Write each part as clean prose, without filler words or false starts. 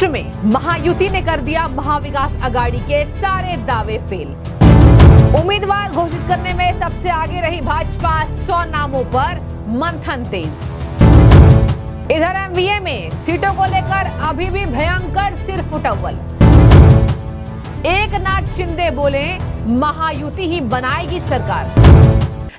महाराष्ट्र में महायुति ने कर दिया महाविकास आघाड़ी के सारे दावे फेल। उम्मीदवार घोषित करने में सबसे आगे रही भाजपा, 100 नामों पर मंथन तेज। इधर एमवीए में सीटों को लेकर अभी भी भयंकर सिरफुटअव्वल। एकनाथ शिंदे बोले महायुति ही बनाएगी सरकार।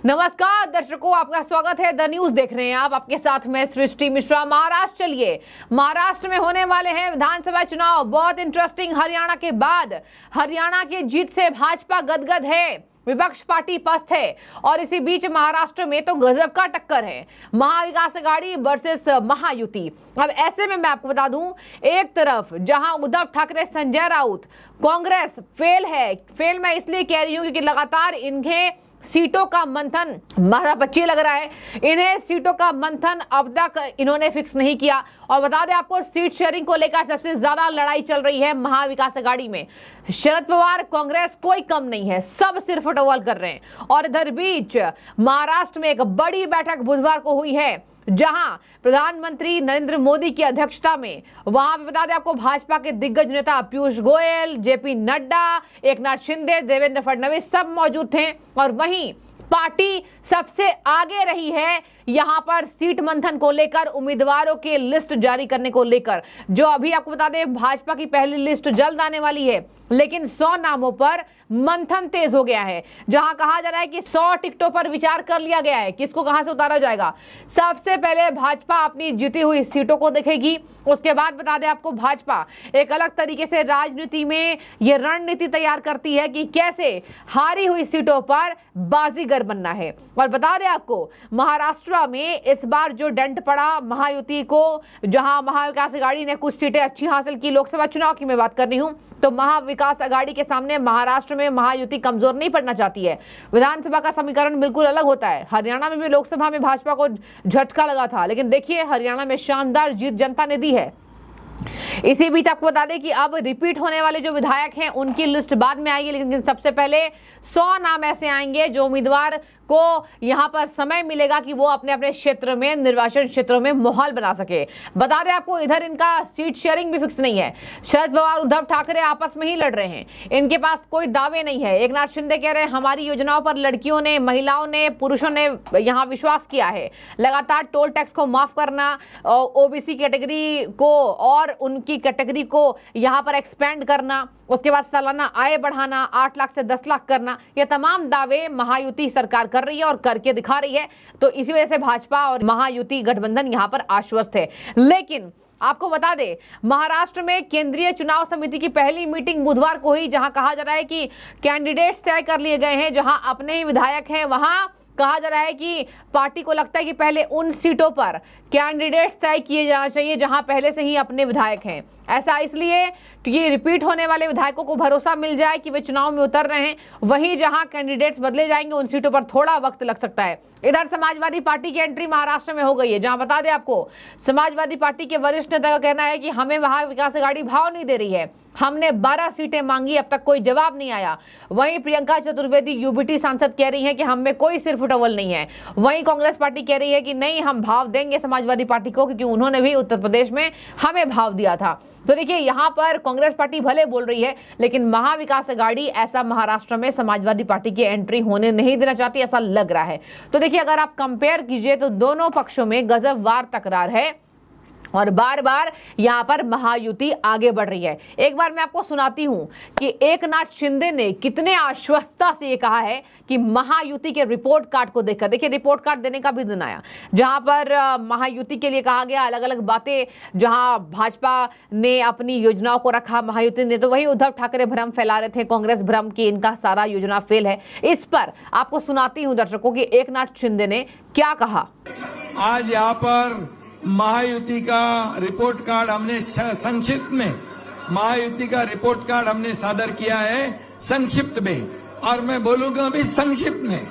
नमस्कार दर्शकों, आपका स्वागत है। द न्यूज देख रहे हैं आप, आपके साथ मैं सृष्टि मिश्रा। महाराष्ट्र चलिए, महाराष्ट्र में होने वाले हैं विधानसभा चुनाव। बहुत इंटरेस्टिंग। हरियाणा के बाद हरियाणा की जीत से भाजपा गदगद है, विपक्ष पार्टी पस्त है और इसी बीच महाराष्ट्र में तो गजब का टक्कर है, महाविकास आघाड़ी वर्सेस महायुति। अब ऐसे में मैं आपको बता दूं, एक तरफ जहां उद्धव ठाकरे, संजय राउत, कांग्रेस फेल है। फेल मैं इसलिए कह रही हूं क्योंकि लगातार इन्हें सीटों का मंथन मारा बच्चे लग रहा है। इन्हें सीटों का मंथन अब तक इन्होंने फिक्स नहीं किया। और बता दें आपको, सीट शेयरिंग को लेकर सबसे ज्यादा लड़ाई चल रही है महाविकास आघाड़ी में। शरद पवार, कांग्रेस कोई कम नहीं है, सब सिर्फ फटोवल कर रहे हैं। और इधर बीच महाराष्ट्र में एक बड़ी बैठक बुधवार को हुई है, जहां प्रधानमंत्री नरेंद्र मोदी की अध्यक्षता में, वहां पे बता दें आपको, भाजपा के दिग्गज नेता पीयूष गोयल, जेपी नड्डा, एकनाथ शिंदे, देवेंद्र फडणवीस सब मौजूद थे। और वहीं पार्टी सबसे आगे रही है यहां पर सीट मंथन को लेकर, उम्मीदवारों के लिस्ट जारी करने को लेकर। जो अभी आपको बता दें, भाजपा की पहली लिस्ट जल्द आने वाली है, लेकिन 100 नामों पर मंथन तेज हो गया है। जहां कहा जा रहा है कि 100 टिकटों पर विचार कर लिया गया है, किसको कहां से उतारा जाएगा। सबसे पहले भाजपा अपनी जीती हुई सीटों को देखेगी, उसके बाद बता दें आपको, भाजपा एक अलग तरीके से राजनीति में यह रणनीति तैयार करती है कि कैसे हारी हुई सीटों पर बाजीगर बनना है। और बता दें आपको, महाराष्ट्र में इस बार जो डेंट पड़ा महायुति को, जहां महाविकास आघाड़ी ने कुछ सीटें अच्छी हासिल की, लोकसभा चुनाव की मैं बात कर रही हूं, तो महाविकास आघाड़ी के सामने महाराष्ट्र में महायुति कमजोर नहीं पड़ना चाहती है। विधानसभा का समीकरण बिल्कुल अलग होता है। हरियाणा में भी लोकसभा में भाजपा को झटका लगा था, लेकिन देखिए हरियाणा में शानदार जीत जनता ने दी है। इसी बीच आपको बता दें कि अब रिपीट होने वाले जो विधायक हैं उनकी लिस्ट बाद में आएगी, लेकिन सबसे पहले 100 नाम ऐसे आएंगे जो उम्मीदवार को यहां पर समय मिलेगा कि वो अपने अपने क्षेत्र में, निर्वाचन क्षेत्रों में माहौल बना सके। बता दें आपको, इधर इनका सीट शेयरिंग भी फिक्स नहीं है। शरद पवार, उद्धव ठाकरे आपस में ही लड़ रहे हैं, इनके पास कोई दावे नहीं है। एकनाथ शिंदे कह रहे हैं हमारी योजनाओं पर लड़कियों ने, महिलाओं ने, पुरुषों ने यहां विश्वास किया है। लगातार टोल टैक्स को माफ करना, ओबीसी कैटेगरी को और उनकी कैटेगरी को यहां पर एक्सपेंड करना, उसके बाद सालाना आय बढ़ाना, 8 लाख से 10 लाख करना, ये तमाम दावे महायुति सरकार कर रही है और करके दिखा रही है। तो इसी वजह से भाजपा और महायुति गठबंधन यहां पर आश्वस्त है। लेकिन आपको बता दें, महाराष्ट्र में केंद्रीय चुनाव समिति की पहली मीटिंग बुधवार को हुई, जहां कहा जा रहा है कि कैंडिडेट्स तय कर लिए गए हैं। जहां अपने ही विधायक हैं, वहां कहा जा रहा है कि पार्टी को लगता है कि पहले उन सीटों पर कैंडिडेट्स तय किए जाना चाहिए जहां पहले से ही अपने विधायक हैं। ऐसा इसलिए कि रिपीट होने वाले विधायकों को भरोसा मिल जाए कि वे चुनाव में उतर रहे हैं। वहीं जहां कैंडिडेट्स बदले जाएंगे, उन सीटों पर थोड़ा वक्त लग सकता है। इधर समाजवादी पार्टी की एंट्री महाराष्ट्र में हो गई है, जहां बता दें आपको, समाजवादी पार्टी के वरिष्ठ नेता का कहना है कि हमें महाविकास आघाड़ी भाव नहीं दे रही है। हमने 12 सीटें मांगी, अब तक कोई जवाब नहीं आया। वहीं प्रियंका चतुर्वेदी, यूबीटी सांसद, कह रही हैं कि हम में कोई सिरफुटअव्वल नहीं है। वहीं कांग्रेस पार्टी कह रही है कि नहीं, हम भाव देंगे समाजवादी पार्टी को, क्योंकि उन्होंने भी उत्तर प्रदेश में हमें भाव दिया था। तो देखिए, यहां पर कांग्रेस पार्टी भले बोल रही है, लेकिन महाविकास आघाड़ी ऐसा महाराष्ट्र में समाजवादी पार्टी की एंट्री होने नहीं देना चाहती, ऐसा लग रहा है। तो देखिए, अगर आप कंपेयर कीजिए तो दोनों पक्षों में गजबवार तकरार है और बार बार यहां पर महायुति आगे बढ़ रही है। एक बार मैं आपको सुनाती हूं कि एकनाथ शिंदे ने कितने आश्वस्तता से ये कहा है कि महायुति के रिपोर्ट कार्ड को देखकर, देखिए रिपोर्ट कार्ड देने का भी दिन आया, जहां पर महायुति के लिए कहा गया अलग अलग बातें। जहां भाजपा ने अपनी योजनाओं को रखा, महायुति ने, तो वही उद्धव ठाकरे भ्रम फैला रहे थे, कांग्रेस भ्रम की इनका सारा योजना फेल है। इस पर आपको सुनाती हूं दर्शकों की एकनाथ शिंदे ने क्या कहा। आज यहाँ पर महायुति का रिपोर्ट कार्ड हमने संक्षिप्त में, महायुति का रिपोर्ट कार्ड हमने सादर किया है संक्षिप्त में, और मैं बोलूंगा अभी संक्षिप्त में।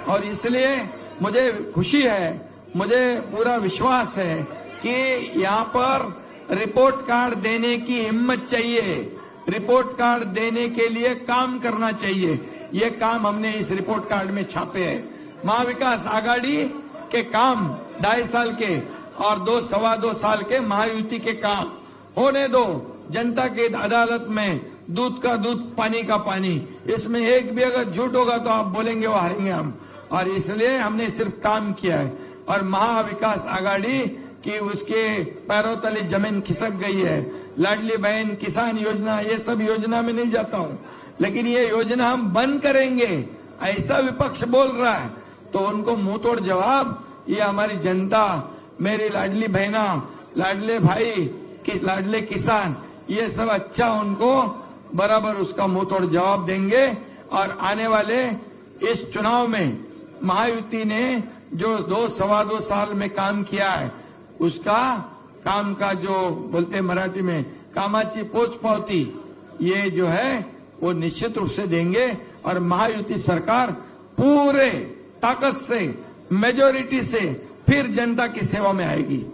और इसलिए मुझे खुशी है, मुझे पूरा विश्वास है कि यहाँ पर रिपोर्ट कार्ड देने की हिम्मत चाहिए, रिपोर्ट कार्ड देने के लिए काम करना चाहिए। ये काम हमने इस रिपोर्ट कार्ड में छापे हैं। महाविकास आघाड़ी के काम 2.5 साल के और 2 सवा 2 साल के महायुति के काम होने दो। जनता की अदालत में दूध का दूध, पानी का पानी, इसमें एक भी अगर झूठ होगा तो आप बोलेंगे वो हारेंगे हम। और इसलिए हमने सिर्फ काम किया है। और महाविकास आघाड़ी की उसके पैरों तले जमीन खिसक गई है। लाडली बहन, किसान योजना, ये सब योजना में नहीं जाता हूं, लेकिन ये योजना हम बंद करेंगे ऐसा विपक्ष बोल रहा है तो उनको मुंह तोड़ जवाब ये हमारी जनता, मेरी लाडली बहना, लाडले भाई, लाडले किसान, ये सब अच्छा उनको बराबर उसका मुंह तोड़ जवाब देंगे। और आने वाले इस चुनाव में महायुति ने जो 2-2.25 साल में काम किया है, उसका काम का जो बोलते हैं मराठी में कामाची पोच पावती, ये जो है वो निश्चित रूप से देंगे। और महायुति सरकार पूरे ताकत से, मेजोरिटी से फिर जनता की सेवा में आएगी।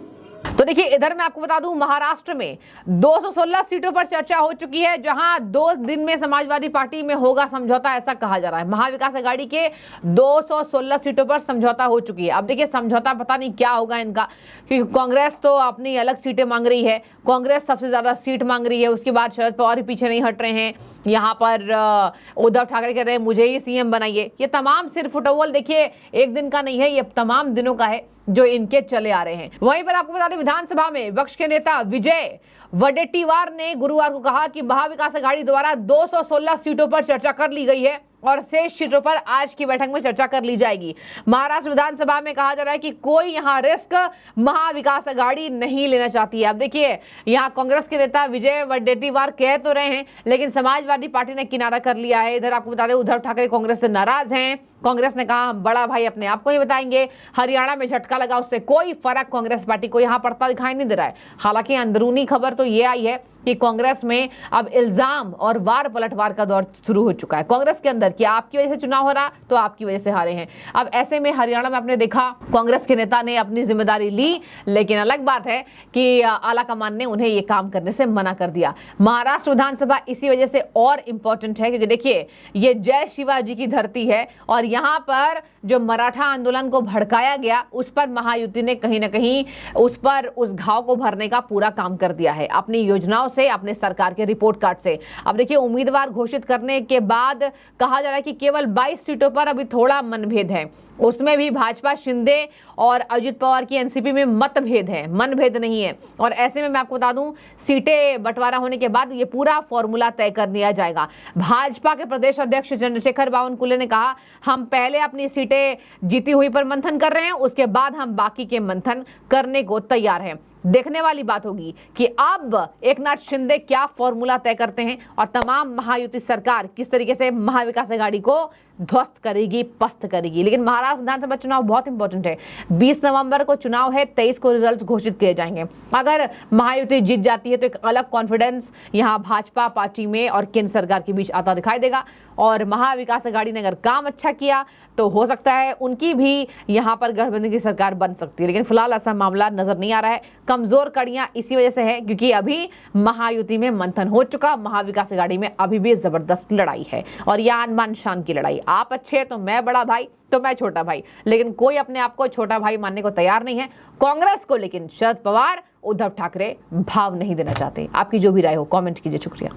तो देखिए, इधर मैं आपको बता दूं, महाराष्ट्र में 216 सीटों पर चर्चा हो चुकी है, जहां 2 दिन में समाजवादी पार्टी में होगा समझौता, ऐसा कहा जा रहा है। महाविकास आघाड़ी के 216 सीटों पर समझौता हो चुकी है। अब देखिए, समझौता पता नहीं क्या होगा इनका, क्योंकि कांग्रेस तो अपनी अलग सीटें मांग रही है, कांग्रेस सबसे ज्यादा सीट मांग रही है। उसके बाद शरद पवार भी पीछे नहीं हट रहे हैं। यहाँ पर उद्धव ठाकरे कह रहे हैं मुझे ही सीएम बनाइए। ये तमाम सिर्फ फुटबॉल देखिए एक दिन का नहीं है, ये तमाम दिनों का है जो इनके चले आ रहे हैं। वहीं पर आपको बता दें, विधानसभा में विपक्ष के नेता विजय वडेट्टीवार ने गुरुवार को कहा कि महाविकास आघाड़ी द्वारा 216 सीटों पर चर्चा कर ली गई है और शेष सीटों पर आज की बैठक में चर्चा कर ली जाएगी। महाराष्ट्र विधानसभा में कहा जा रहा है कि कोई यहां रिस्क महाविकास आघाड़ी नहीं लेना चाहती है। अब देखिए, यहां कांग्रेस के नेता विजय वडेट्टीवार कह तो रहे हैं, लेकिन समाजवादी पार्टी ने किनारा कर लिया है। इधर आपको बता दें, उद्धव ठाकरे कांग्रेस से नाराज हैं। कांग्रेस ने कहा हम बड़ा भाई अपने आप को ही बताएंगे। हरियाणा में झटका लगा, उससे कोई फर्क कांग्रेस पार्टी को यहां पड़ता दिखाई नहीं दे रहा है। हालांकि अंदरूनी खबर तो ये आई है कि कांग्रेस में अब इल्जाम और वार पलटवार का दौर शुरू हो चुका है कांग्रेस के अंदर कि आपकी वजह से चुनाव हो रहा तो आपकी वजह से हारे हैं। अब ऐसे में हरियाणा में आपने देखा, कांग्रेस के नेता ने अपनी जिम्मेदारी ली, लेकिन अलग बात है कि आला कमान ने उन्हें ये काम करने से मना कर दिया। महाराष्ट्र विधानसभा इसी वजह से और इंपॉर्टेंट है, क्योंकि देखिए, ये जय शिवाजी की धरती है और यहाँ पर जो मराठा आंदोलन को भड़काया गया, उस पर महायुति ने कहीं ना कहीं उस घाव को भरने का पूरा काम कर दिया है अपनी योजनाओं से, अपने सरकार के रिपोर्ट कार्ड से। अब देखिए, उम्मीदवार घोषित करने के बाद कहा जा रहा है कि केवल 22 सीटों पर अभी थोड़ा मनभेद है, उसमें भी भाजपा, शिंदे और अजित पवार की एनसीपी में मतभेद है, मनभेद नहीं है। और ऐसे में मैं आपको बता दूं, सीटें बंटवारा होने के बाद ये पूरा फॉर्मूला तय कर दिया जाएगा। भाजपा के प्रदेश अध्यक्ष चंद्रशेखर बावनकुले ने कहा, हम पहले अपनी सीटें जीती हुई पर मंथन कर रहे हैं, उसके बाद हम बाकी के मंथन करने को तैयार हैं। देखने वाली बात होगी कि अब एकनाथ शिंदे क्या फॉर्मूला तय करते हैं और तमाम महायुति सरकार किस तरीके से महाविकास आघाड़ी को ध्वस्त करेगी, पस्त करेगी। लेकिन महाराष्ट्र विधानसभा चुनाव बहुत इंपॉर्टेंट है। 20 नवंबर को चुनाव है, 23 को रिजल्ट घोषित किए जाएंगे। अगर महायुति जीत जाती है तो एक अलग कॉन्फिडेंस यहाँ भाजपा पार्टी में और केंद्र सरकार के बीच आता दिखाई देगा। और महाविकास आघाड़ी ने अगर काम अच्छा किया तो हो सकता है उनकी भी यहाँ पर गठबंधन की सरकार बन सकती है, लेकिन फिलहाल ऐसा मामला नजर नहीं आ रहा है। कमजोर कड़ियां इसी वजह से है क्योंकि अभी महायुति में मंथन हो चुका, महाविकास आघाड़ी में अभी भी जबरदस्त लड़ाई है और यह आन बान शान की लड़ाई। आप अच्छे तो मैं बड़ा भाई, तो मैं छोटा भाई, लेकिन कोई अपने आप को छोटा भाई मानने को तैयार नहीं है। कांग्रेस को लेकिन शरद पवार, उद्धव ठाकरे भाव नहीं देना चाहते। आपकी जो भी राय हो कमेंट कीजिए। शुक्रिया।